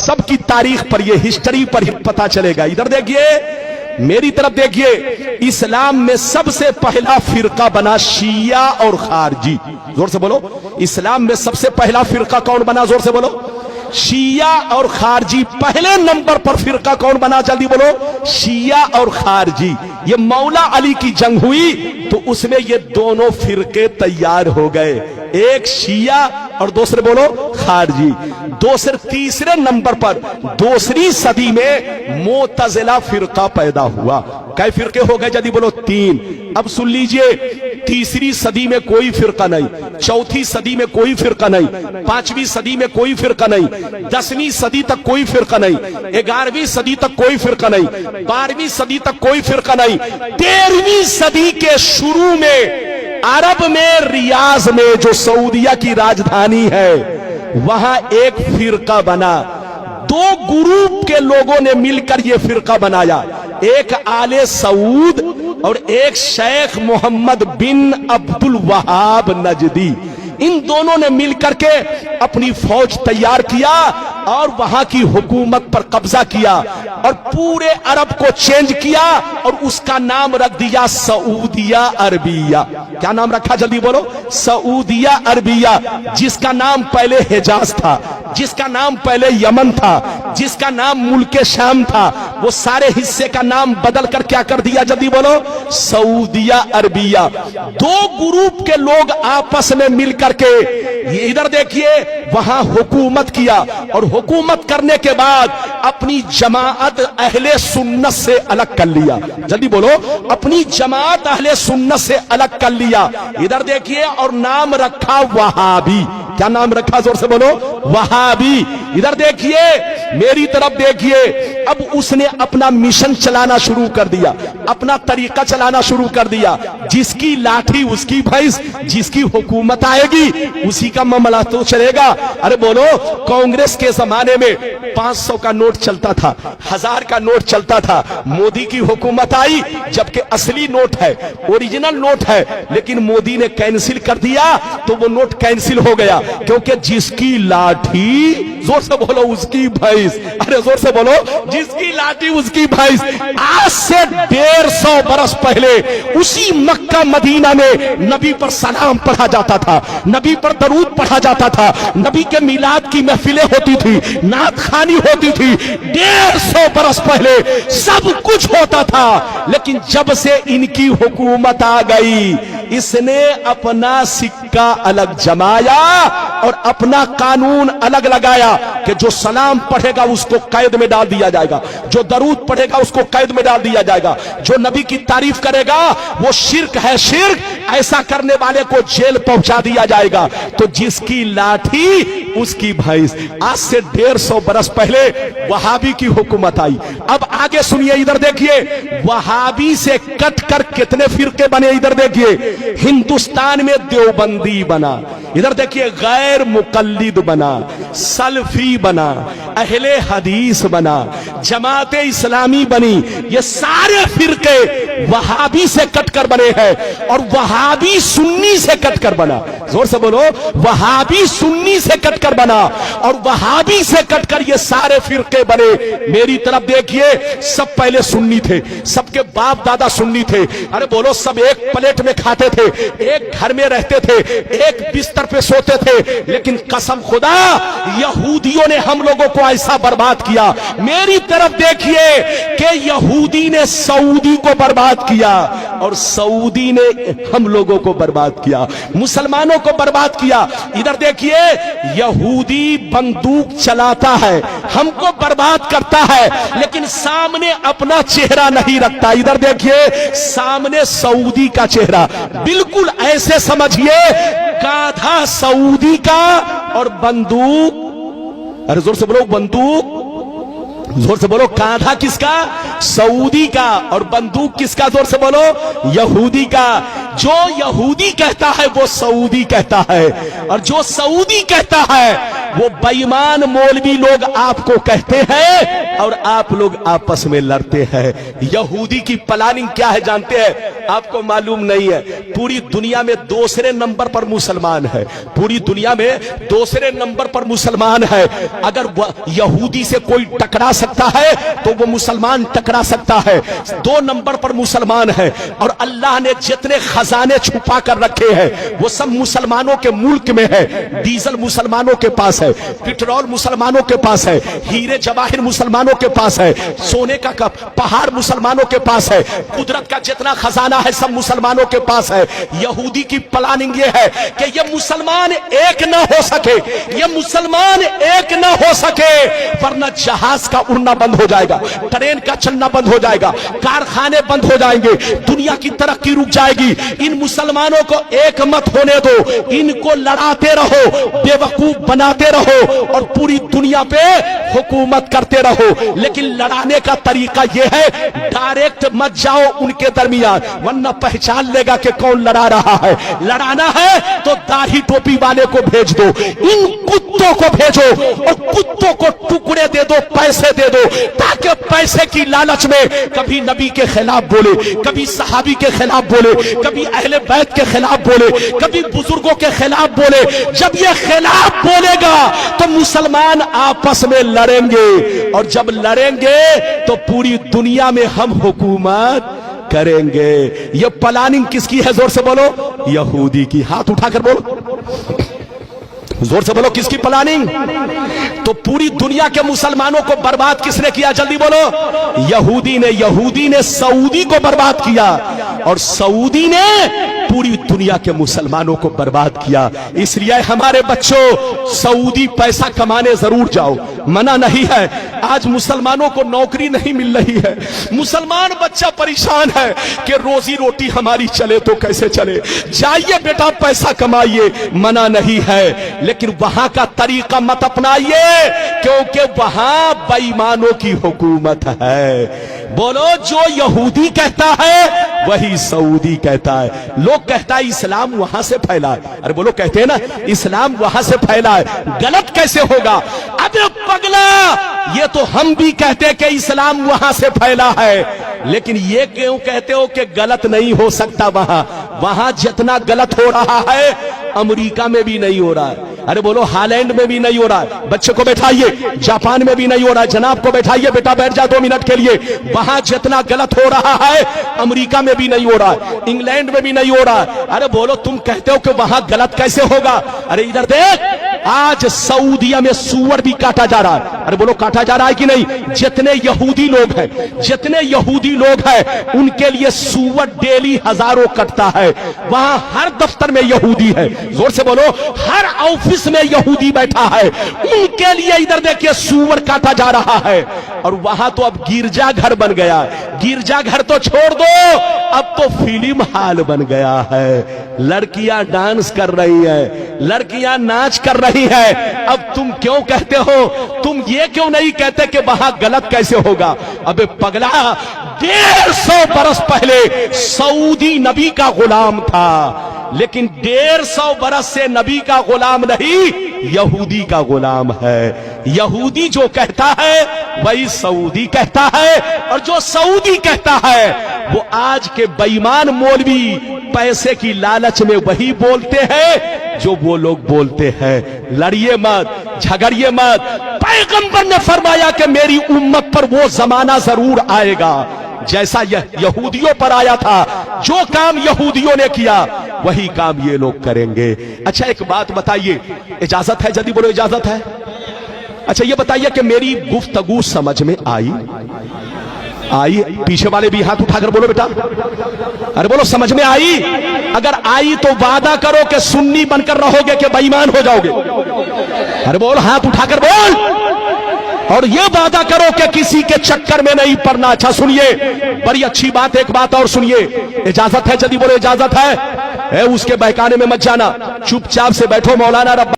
सब की तारीख पर, ये हिस्ट्री पर ही पता चलेगा। इधर देखिए, मेरी तरफ देखिए, इस्लाम में सबसे पहला फिरका बना शिया और खारजी। जोर से बोलो, इस्लाम में सबसे पहला फिरका कौन बना? जोर से बोलो, शिया और खारजी। पहले नंबर पर फिरका कौन बना? जल्दी बोलो, शिया और खारजी। ये मौला अली की जंग हुई तो उसमें ये दोनों फिरके तैयार हो गए, एक शिया और दूसरे बोलो खारजी। तीसरे नंबर पर दूसरी सदी में मोतजिला फिरका पैदा हुआ। कई फिरके हो गए? जल्दी बोलो, 3। अब सुन लीजिए, तीसरी सदी में कोई फिरका नहीं, चौथी सदी में कोई फिरका नहीं, 5वीं सदी में कोई फिरका नहीं, 10वीं सदी तक कोई फिरका नहीं, 11वीं सदी तक कोई फिरका नहीं, 12वीं सदी तक कोई फिरका नहीं, 13वीं सदी के शुरू में अरब में रियाज में जो सऊदिया की राजधानी है वहां एक फिरका बना। 2 ग्रुप के लोगों ने मिलकर यह फिरका बनाया, एक आले सऊद और एक शेख मोहम्मद बिन अब्दुल वहाब नजदी। इन दोनों ने मिलकर के अपनी फौज तैयार किया और वहां की हुकूमत पर कब्जा किया और पूरे अरब को चेंज किया और उसका नाम रख दिया सऊदिया अरबिया। क्या नाम रखा? जल्दी बोलो, सऊदिया अरबिया। जिसका नाम पहले हिजाज था, जिसका नाम पहले यमन था, जिसका नाम मुल्के शाम था, वो सारे हिस्से का नाम बदल कर क्या कर दिया? जल्दी बोलो, सऊदिया अरबिया। 2 ग्रुप के लोग आपस में मिलकर के इधर देखिए वहां हुकूमत किया और हुकूमत करने के बाद अपनी जमात अहले सुन्नत से अलग कर लिया। जल्दी बोलो, अपनी जमात अहले सुन्नत से अलग कर लिया। इधर देखिए, और नाम रखा वहाबी। क्या नाम रखा? जोर से बोलो, वहाबी। इधर देखिए, मेरी तरफ देखिए, अब उसने अपना मिशन चलाना शुरू कर दिया, अपना तरीका चलाना शुरू कर दिया। जिसकी लाठी उसकी भैंस, जिसकी हुकूमत आएगी उसी का मामला तो चलेगा। अरे बोलो, कांग्रेस के जमाने में 500 का नोट चलता था, 1000 का नोट चलता था। मोदी की हुकूमत आई, जबकि असली नोट है, ओरिजिनल नोट है, लेकिन मोदी ने कैंसिल कर दिया तो वो नोट कैंसिल हो गया, क्योंकि जिसकी लाठी, जोर से बोलो, उसकी भैंस। अरे जोर से बोलो, जिसकी लाठी उसकी भैंस। आज से 150 बरस पहले उसी मक्का मदीना में नबी पर सलाम पढ़ा जाता था, नबी पर दरूद पढ़ा जाता था, नबी के मिलाद की महफिलें होती थी, नात खानी होती थी। 150 बरस पहले सब कुछ होता था, लेकिन जब से इनकी हुकूमत आ गई, इसने अपना सिक्का अलग जमाया और अपना कानून अलग लगाया कि जो सलाम पढ़ेगा उसको कैद में डाल दिया जाएगा, जो दरूद पढ़ेगा उसको कैद में डाल दिया जाएगा, जो नबी की तारीफ करेगा वो शिर्क है, शिर्क, ऐसा करने वाले को जेल पहुंचा दिया जाएगा। तो जिसकी लाठी उसकी भैंस। आज से 150 बरस पहले वहाबी की हुकूमत आई। अब आगे सुनिए, इधर देखिए, वहाबी से कट कर कितने फिरके बने। इधर देखिए, हिंदुस्तान में देवबंदी बना, इधर देखिए गैर मुकल्लिद बना, सलफी बना, अहले हदीस बना, जमाते इस्लामी बनी। ये सारे फिरके वहाबी से कटकर बने हैं और वहाबी सुन्नी से कटकर बना। जोर से बोलो, वहाबी सुन्नी से कटकर बना और वहाबी से कटकर ये सारे फिरके बने। मेरी तरफ देखिए, सब पहले सुन्नी थे, सबके बाप दादा सुन्नी थे। अरे बोलो, सब एक प्लेट में खाते थे, एक घर में रहते थे, एक बिस्तर पे सोते थे, लेकिन कसम खुदा यहूदियों ने हम लोगों को ऐसा बर्बाद किया। मेरी तरफ देखिए कि यहूदी ने सऊदी को बर्बाद किया और सऊदी ने हम लोगों को बर्बाद किया, मुसलमानों को बर्बाद किया। इधर देखिए, यहूदी बंदूक चलाता है, हमको बर्बाद करता है, लेकिन सामने अपना चेहरा नहीं रखता। इधर देखिए, सामने सऊदी का चेहरा, बिल्कुल ऐसे समझिए गाधा सऊदी का और बंदूक, अरे जोर से बोलो, बंदूक, जोर से बोलो, कांधा किसका? सऊदी का, और बंदूक किसका? जोर से बोलो, यहूदी का। जो यहूदी कहता है वो सऊदी कहता है, और जो सऊदी कहता है वो बेईमान मौलवी लोग आपको कहते हैं और आप लोग आपस में लड़ते हैं। यहूदी की प्लानिंग क्या है जानते हैं? आपको मालूम नहीं है। पूरी दुनिया में दूसरे नंबर पर मुसलमान है, पूरी दुनिया में दूसरे नंबर पर मुसलमान है। अगर यहूदी से कोई टकरा सकता है तो वो मुसलमान टकरा सकता है। 2 नंबर पर मुसलमान है और अल्लाह ने जितने खजाने छुपा कर रखे हैं वो सब मुसलमानों के मुल्क में है। डीजल मुसलमानों के पास है, पेट्रोल मुसलमानों के पास है, हीरे जवाहिर मुसलमानों के पास है, सोने का पहाड़ मुसलमानों के पास है, कुदरत का जितना खजाना है सब मुसलमानों के पास है। यहूदी की प्लानिंग ये है कि ये मुसलमान एक ना हो सके, ये मुसलमान एक ना हो सके, वरना जहाज का उड़ना बंद हो जाएगा, ट्रेन का चलना बंद हो जाएगा, कारखाने बंद हो जाएंगे, दुनिया की तरक्की रुक जाएगी। इन मुसलमानों को एक मत होने दो, इनको लड़ाते रहो, बेवकूफ बनाते रहो और पूरी दुनिया पे हुकूमत करते रहो। लेकिन लड़ाने का तरीका यह है, डायरेक्ट मत जाओ उनके दरमियान, वरना पहचान लेगा कि कौन लड़ा रहा है। लड़ाना है तो दाढ़ी टोपी वाले को भेज दो, इन कुत्तों को भेजो और कुत्तों को टुकड़े दे दो, पैसे दे दो, ताकि पैसे की लालच में कभी नबी के खिलाफ बोले, कभी सहाबी के खिलाफ बोले, कभी अहले बैत के खिलाफ बोले, कभी बुजुर्गों के खिलाफ बोले। जब ये खिलाफ बोलेगा तो मुसलमान आपस में लड़ेंगे और जब लड़ेंगे तो पूरी दुनिया में हम हुकूमत करेंगे। ये प्लानिंग किसकी है? जोर से बोलो। यहूदी की। हाथ उठाकर बोलो, जोर से बोलो, किसकी प्लानिंग? तो पूरी दुनिया के मुसलमानों को बर्बाद किसने किया? जल्दी बोलो। यहूदी ने। यहूदी ने सऊदी को बर्बाद किया और सऊदी ने पूरी दुनिया के मुसलमानों को बर्बाद किया। इसलिए हमारे बच्चों, सऊदी पैसा कमाने जरूर जाओ, मना नहीं है। आज मुसलमानों को नौकरी नहीं मिल रही है, मुसलमान बच्चा परेशान है कि रोजी रोटी हमारी चले तो कैसे चले। जाइए बेटा पैसा कमाइए, मना नहीं है, लेकिन वहां का तरीका मत अपनाइए क्योंकि वहां बेईमानों की हुकूमत है। बोलो, जो यहूदी कहता है वही सऊदी कहता है। लोग कहता है इस्लाम वहां से फैला है। अरे बोलो, कहते हैं ना इस्लाम वहां से फैला है, गलत कैसे होगा? अबे पगला, ये तो हम भी कहते हैं कि इस्लाम वहां से फैला है, लेकिन ये क्यों कहते हो कि गलत नहीं हो सकता? वहां जितना गलत हो रहा है अमेरिका में भी नहीं हो रहा है। अरे बोलो, हालैंड में भी नहीं हो रहा है। बच्चे को बैठाइए, जापान में भी नहीं हो रहा है। जनाब को बैठाइए, बेटा बैठ जा 2 मिनट के लिए। वहां जितना गलत हो रहा है अमेरिका में भी नहीं हो रहा है, इंग्लैंड में भी नहीं हो रहा है। अरे बोलो, तुम कहते हो कि वहां गलत कैसे होगा? अरे इधर देख, आज सऊदिया में सूअर भी काटा जा रहा है। अरे बोलो, काटा जा रहा है कि नहीं? जितने यहूदी लोग हैं, जितने यहूदी लोग हैं, उनके लिए सूअर डेली हजारों कटता है। वहां हर दफ्तर में यहूदी है। जोर से बोलो, हर ऑफिस में यहूदी बैठा है, उनके लिए इधर देखिए सूअर काटा जा रहा है। और वहां तो अब गिरजा घर बन गया। गिरजा घर तो छोड़ दो, अब तो फिल्म हाल बन गया है। लड़कियां डांस कर रही है, लड़कियां नाच कर रही है। अब तुम क्यों कहते हो? तुम ये क्यों नहीं कहते कि वहां गलत कैसे होगा? अबे पगला, 150 बरस पहले सऊदी नबी का गुलाम था, लेकिन 150 बरस से नबी का गुलाम नहीं, यहूदी का गुलाम है। यहूदी जो कहता है वही सऊदी कहता है, और जो सऊदी कहता है वो आज के बेईमान मौलवी पैसे की लालच में वही बोलते हैं जो वो लोग बोलते हैं। लड़िए मत, झगड़िए मत। पैगंबर ने फरमाया कि मेरी उम्मत पर वो जमाना जरूर आएगा जैसा यहूदियों पर आया था। जो काम यहूदियों ने किया वही काम ये लोग करेंगे। अच्छा, एक बात बताइए, इजाजत है? जल्दी बोलो, इजाजत है? अच्छा, ये बताइए कि मेरी गुफ्तगू समझ में आई? पीछे वाले भी हाथ उठाकर बोलो बेटा। अरे बोलो, समझ में आई? अगर आई तो वादा करो कि सुन्नी बनकर रहोगे कि बेईमान हो जाओगे? अरे बोल, हाथ उठाकर बोल। और ये वादा करो कि किसी के चक्कर में नहीं पड़ना। अच्छा सुनिए, बड़ी अच्छी बात, एक बात और सुनिए। इजाजत है? जल्दी बोलो, इजाजत है? उसके बहकाने में मत जाना, चुपचाप से बैठो। मौलाना रब्बानी